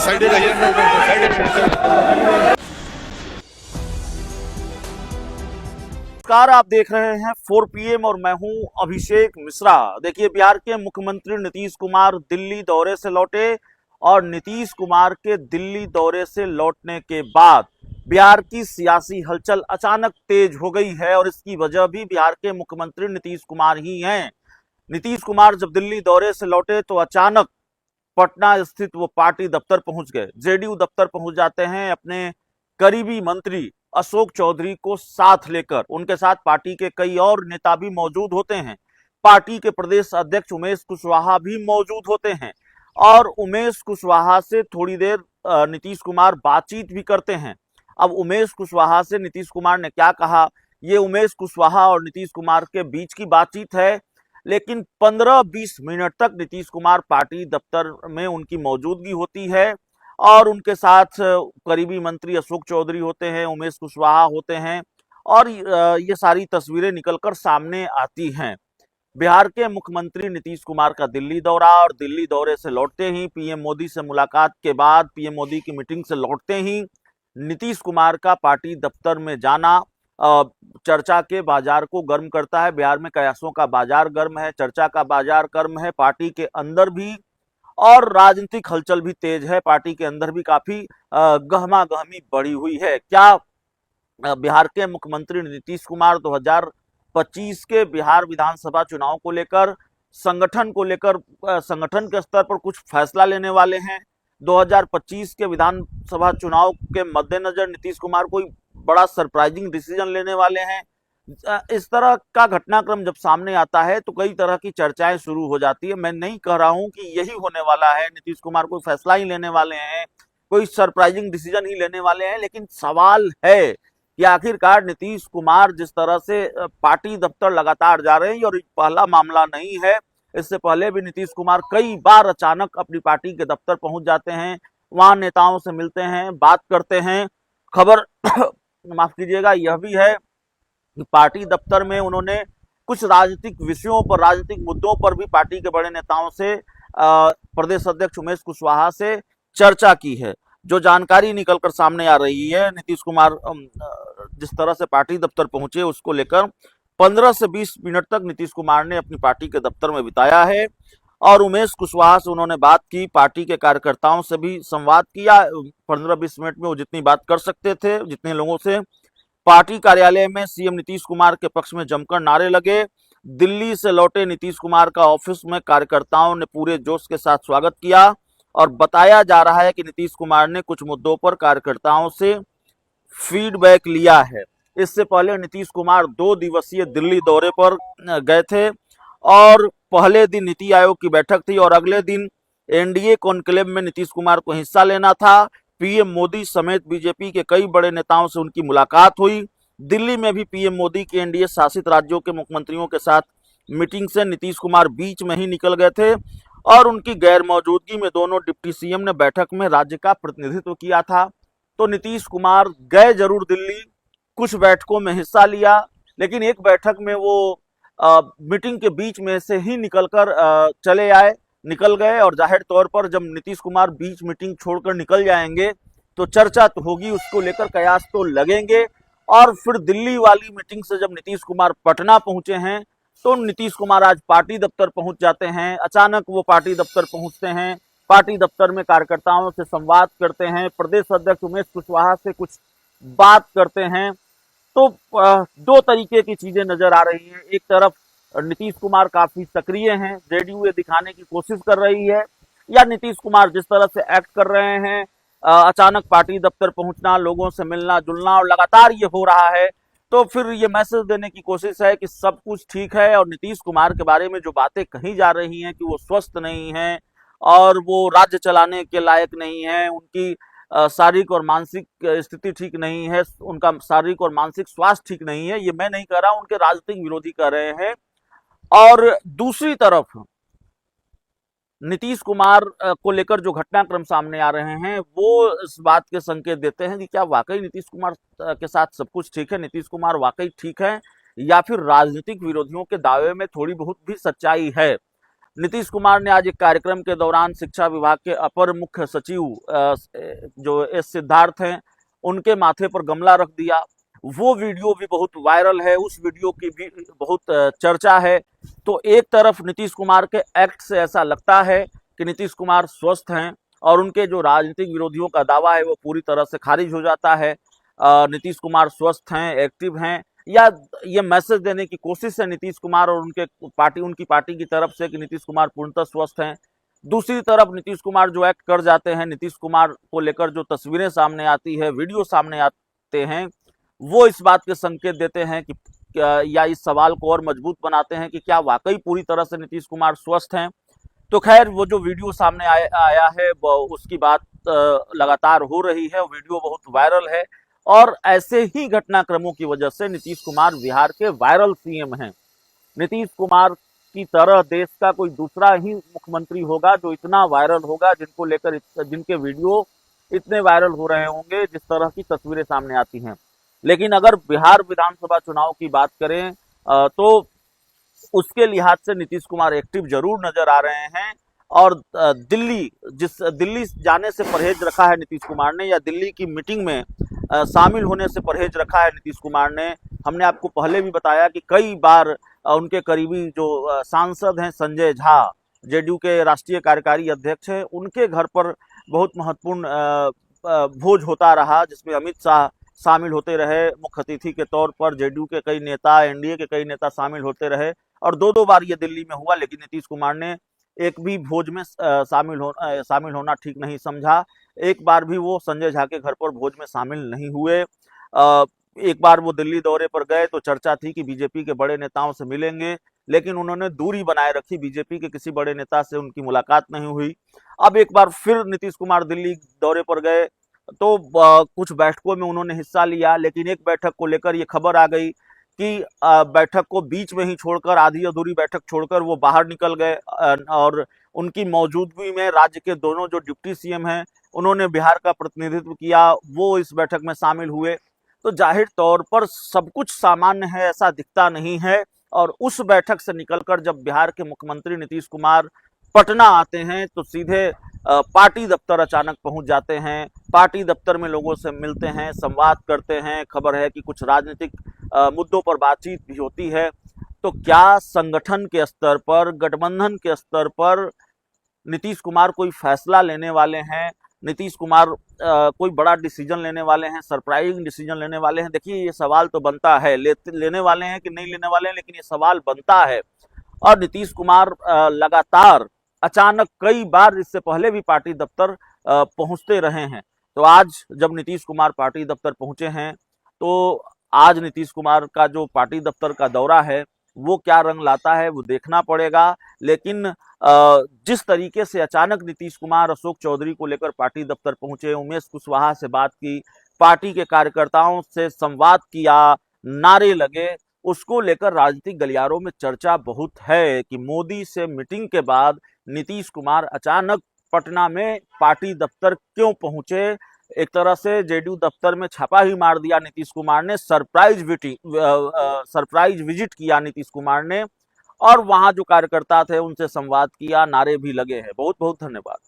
Side नमस्कार, आप देख रहे हैं 4 PM और मैं हूं अभिषेक मिश्रा। देखिए, बिहार के मुख्यमंत्री नीतीश कुमार दिल्ली दौरे से लौटे और नीतीश कुमार के दिल्ली दौरे से लौटने के बाद बिहार की सियासी हलचल अचानक तेज हो गई है और इसकी वजह भी बिहार के मुख्यमंत्री नीतीश कुमार ही हैं। नीतीश कुमार जब दिल्ली दौरे से लौटे तो अचानक पटना स्थित वो पार्टी दफ्तर पहुंच गए। जेडीयू दफ्तर पहुंच जाते हैं अपने करीबी मंत्री अशोक चौधरी को साथ लेकर। उनके साथ पार्टी के कई और नेता भी मौजूद होते हैं। पार्टी के प्रदेश अध्यक्ष उमेश कुशवाहा भी मौजूद होते हैं और उमेश कुशवाहा से थोड़ी देर नीतीश कुमार बातचीत भी करते हैं। अब उमेश कुशवाहा से नीतीश कुमार ने क्या कहा, ये उमेश कुशवाहा और नीतीश कुमार के बीच की बातचीत है, लेकिन 15-20 मिनट तक नीतीश कुमार पार्टी दफ्तर में उनकी मौजूदगी होती है और उनके साथ करीबी मंत्री अशोक चौधरी होते हैं, उमेश कुशवाहा होते हैं और ये सारी तस्वीरें निकलकर सामने आती हैं। बिहार के मुख्यमंत्री नीतीश कुमार का दिल्ली दौरा और दिल्ली दौरे से लौटते ही पीएम मोदी से मुलाकात के बाद, पीएम मोदी की मीटिंग से लौटते ही नीतीश कुमार का पार्टी दफ्तर में जाना चर्चा के बाजार को गर्म करता है। बिहार में कयासों का बाजार गर्म है, चर्चा का बाजार गर्म है, पार्टी के अंदर भी और राजनीतिक हलचल भी तेज है। पार्टी के अंदर भी काफी गहमा गहमी बढ़ी हुई है। क्या बिहार के मुख्यमंत्री नीतीश कुमार 2025 के बिहार विधानसभा चुनाव को लेकर संगठन के स्तर पर कुछ फैसला लेने वाले हैं? 2025 के विधानसभा चुनाव के मद्देनजर नीतीश कुमार कोई बड़ा सरप्राइजिंग डिसीजन लेने वाले हैं? इस तरह का घटनाक्रम जब सामने आता है तो कई तरह की चर्चाएं शुरू हो जाती है। मैं नहीं कह रहा हूं कि यही होने वाला है, नीतीश कुमार कोई फैसला ही लेने वाले हैं, कोई सरप्राइजिंग डिसीजन ही लेने वाले हैं, लेकिन सवाल है कि आखिरकार नीतीश कुमार जिस तरह से पार्टी दफ्तर लगातार जा रहे हैं, और पहला मामला नहीं है, इससे पहले भी नीतीश कुमार कई बार अचानक अपनी पार्टी के दफ्तर पहुंच जाते हैं, वहां नेताओं से मिलते हैं, बात करते हैं। खबर माफ कीजिएगा, यह भी है कि पार्टी दफ्तर में उन्होंने कुछ राजनीतिक विषयों पर, राजनीतिक मुद्दों पर भी पार्टी के बड़े नेताओं से, प्रदेश अध्यक्ष उमेश कुशवाहा से चर्चा की है। जो जानकारी निकलकर सामने आ रही है, नीतीश कुमार जिस तरह से पार्टी दफ्तर पहुंचे उसको लेकर 15 से 20 मिनट तक नीतीश कुमार ने अपनी पार्टी के दफ्तर में बिताया है और उमेश कुशवाहा से उन्होंने बात की, पार्टी के कार्यकर्ताओं से भी संवाद किया। 15-20 मिनट में वो जितनी बात कर सकते थे, जितने लोगों से। पार्टी कार्यालय में सीएम नीतीश कुमार के पक्ष में जमकर नारे लगे। दिल्ली से लौटे नीतीश कुमार का ऑफिस में कार्यकर्ताओं ने पूरे जोश के साथ स्वागत किया और बताया जा रहा है कि नीतीश कुमार ने कुछ मुद्दों पर कार्यकर्ताओं से फीडबैक लिया है। इससे पहले नीतीश कुमार 2 दिवसीय दिल्ली दौरे पर गए थे और पहले दिन नीति आयोग की बैठक थी और अगले दिन एनडीए कॉन्क्लेव में नीतीश कुमार को हिस्सा लेना था। पीएम मोदी समेत बीजेपी के कई बड़े नेताओं से उनकी मुलाकात हुई। दिल्ली में भी पीएम मोदी के एनडीए शासित राज्यों के मुख्यमंत्रियों के साथ मीटिंग से नीतीश कुमार बीच में ही निकल गए थे और उनकी गैर मौजूदगी में दोनों डिप्टी सीएम ने बैठक में राज्य का प्रतिनिधित्व किया था। तो नीतीश कुमार गए जरूर दिल्ली, कुछ बैठकों में हिस्सा लिया, लेकिन एक बैठक में वो मीटिंग के बीच में से ही निकलकर निकल गए और जाहिर तौर पर जब नीतीश कुमार बीच मीटिंग छोड़कर निकल जाएंगे तो चर्चा तो होगी, उसको लेकर कयास तो लगेंगे। और फिर दिल्ली वाली मीटिंग से जब नीतीश कुमार पटना पहुंचे हैं तो नीतीश कुमार आज पार्टी दफ्तर पहुंच जाते हैं। अचानक वो पार्टी दफ्तर पहुंचते हैं, पार्टी दफ्तर में कार्यकर्ताओं से संवाद करते हैं, प्रदेश अध्यक्ष उमेश कुशवाहा से कुछ बात करते हैं। तो 2 तरीके की चीजें नजर आ रही हैं। एक तरफ नीतीश कुमार काफी सक्रिय हैं, जेडीयू ये दिखाने की कोशिश कर रही है, या नीतीश कुमार जिस तरह से एक्ट कर रहे हैं, अचानक पार्टी दफ्तर पहुंचना, लोगों से मिलना जुलना और लगातार ये हो रहा है, तो फिर ये मैसेज देने की कोशिश है कि सब कुछ ठीक है। और नीतीश कुमार के बारे में जो बातें कही जा रही हैं कि वो स्वस्थ नहीं है और वो राज्य चलाने के लायक नहीं है, उनकी शारीरिक और मानसिक स्थिति ठीक नहीं है, उनका शारीरिक और मानसिक स्वास्थ्य ठीक नहीं है, ये मैं नहीं कह रहा हूं, उनके राजनीतिक विरोधी कह रहे हैं। और दूसरी तरफ नीतीश कुमार को लेकर जो घटनाक्रम सामने आ रहे हैं वो इस बात के संकेत देते हैं कि क्या वाकई नीतीश कुमार के साथ सब कुछ ठीक है, नीतीश कुमार वाकई ठीक है, या फिर राजनीतिक विरोधियों के दावे में थोड़ी बहुत भी सच्चाई है। नीतीश कुमार ने आज एक कार्यक्रम के दौरान शिक्षा विभाग के अपर मुख्य सचिव जो एस सिद्धार्थ हैं, उनके माथे पर गमला रख दिया। वो वीडियो भी बहुत वायरल है, उस वीडियो की भी बहुत चर्चा है। तो एक तरफ नीतीश कुमार के एक्ट से ऐसा लगता है कि नीतीश कुमार स्वस्थ हैं और उनके जो राजनीतिक विरोधियों का दावा है वो पूरी तरह से खारिज हो जाता है। नीतीश कुमार स्वस्थ हैं, एक्टिव हैं, या ये मैसेज देने की कोशिश है नीतीश कुमार और उनकी पार्टी की तरफ से कि नीतीश कुमार पूर्णतः स्वस्थ हैं। दूसरी तरफ नीतीश कुमार जो एक्ट कर जाते हैं, नीतीश कुमार को लेकर जो तस्वीरें सामने आती है, वीडियो सामने आते हैं, वो इस बात के संकेत देते हैं कि या इस सवाल को और मजबूत बनाते हैं कि क्या वाकई पूरी तरह से नीतीश कुमार स्वस्थ हैं। तो खैर, वो जो वीडियो सामने आया है उसकी बात लगातार हो रही है, वीडियो बहुत वायरल है और ऐसे ही घटनाक्रमों की वजह से नीतीश कुमार बिहार के वायरल सीएम हैं। नीतीश कुमार की तरह देश का कोई दूसरा ही मुख्यमंत्री होगा जो इतना वायरल होगा, जिनके वीडियो इतने वायरल हो रहे होंगे, जिस तरह की तस्वीरें सामने आती हैं। लेकिन अगर बिहार विधानसभा चुनाव की बात करें तो उसके लिहाज से नीतीश कुमार एक्टिव जरूर नजर आ रहे हैं और दिल्ली जाने से परहेज रखा है नीतीश कुमार ने, या दिल्ली की मीटिंग में शामिल होने से परहेज रखा है नीतीश कुमार ने। हमने आपको पहले भी बताया कि कई बार उनके करीबी जो सांसद हैं संजय झा, जेडीयू के राष्ट्रीय कार्यकारी अध्यक्ष हैं, उनके घर पर बहुत महत्वपूर्ण भोज होता रहा, जिसमें अमित शाह शामिल होते रहे मुख्य अतिथि के तौर पर। जेडीयू के कई नेता, एनडीए के कई नेता शामिल होते रहे और दो बार ये दिल्ली में हुआ, लेकिन नीतीश कुमार ने एक भी भोज में शामिल होना ठीक नहीं समझा। एक बार भी वो संजय झा के घर पर भोज में शामिल नहीं हुए। एक बार वो दिल्ली दौरे पर गए तो चर्चा थी कि बीजेपी के बड़े नेताओं से मिलेंगे, लेकिन उन्होंने दूरी बनाए रखी, बीजेपी के किसी बड़े नेता से उनकी मुलाकात नहीं हुई। अब एक बार फिर नीतीश कुमार दिल्ली दौरे पर गए तो कुछ बैठकों में उन्होंने हिस्सा लिया, लेकिन एक बैठक को लेकर ये खबर आ गई कि बैठक को बीच में ही छोड़कर, आधी अधूरी बैठक छोड़कर वो बाहर निकल गए और उनकी मौजूदगी में राज्य के दोनों जो डिप्टी सीएम हैं, उन्होंने बिहार का प्रतिनिधित्व किया, वो इस बैठक में शामिल हुए। तो जाहिर तौर पर सब कुछ सामान्य है ऐसा दिखता नहीं है और उस बैठक से निकलकर जब बिहार के मुख्यमंत्री नीतीश कुमार पटना आते हैं तो सीधे पार्टी दफ्तर अचानक पहुंच जाते हैं। पार्टी दफ्तर में लोगों से मिलते हैं, संवाद करते हैं, खबर है कि कुछ राजनीतिक मुद्दों पर बातचीत भी होती है। तो क्या संगठन के स्तर पर, गठबंधन के स्तर पर नीतीश कुमार कोई फैसला लेने वाले हैं? नीतीश कुमार कोई बड़ा डिसीजन लेने वाले हैं, सरप्राइजिंग डिसीजन लेने वाले हैं? देखिए, ये सवाल तो बनता है, लेने वाले हैं कि नहीं लेने वाले हैं, लेकिन ये सवाल बनता है। और नीतीश कुमार लगातार अचानक कई बार इससे पहले भी पार्टी दफ्तर पहुंचते रहे हैं। तो आज जब नीतीश कुमार पार्टी दफ्तर पहुंचे हैं तो आज नीतीश कुमार का जो पार्टी दफ्तर का दौरा है वो क्या रंग लाता है वो देखना पड़ेगा। लेकिन जिस तरीके से अचानक नीतीश कुमार अशोक चौधरी को लेकर पार्टी दफ्तर पहुंचे, उमेश कुशवाहा से बात की, पार्टी के कार्यकर्ताओं से संवाद किया, नारे लगे, उसको लेकर राजनीतिक गलियारों में चर्चा बहुत है कि मोदी से मीटिंग के बाद नीतीश कुमार अचानक पटना में पार्टी दफ्तर क्यों पहुंचे। एक तरह से जेडीयू दफ्तर में छापा ही मार दिया नीतीश कुमार ने, सरप्राइज विजिट किया नीतीश कुमार ने और वहां जो कार्यकर्ता थे उनसे संवाद किया, नारे भी लगे हैं। बहुत बहुत धन्यवाद।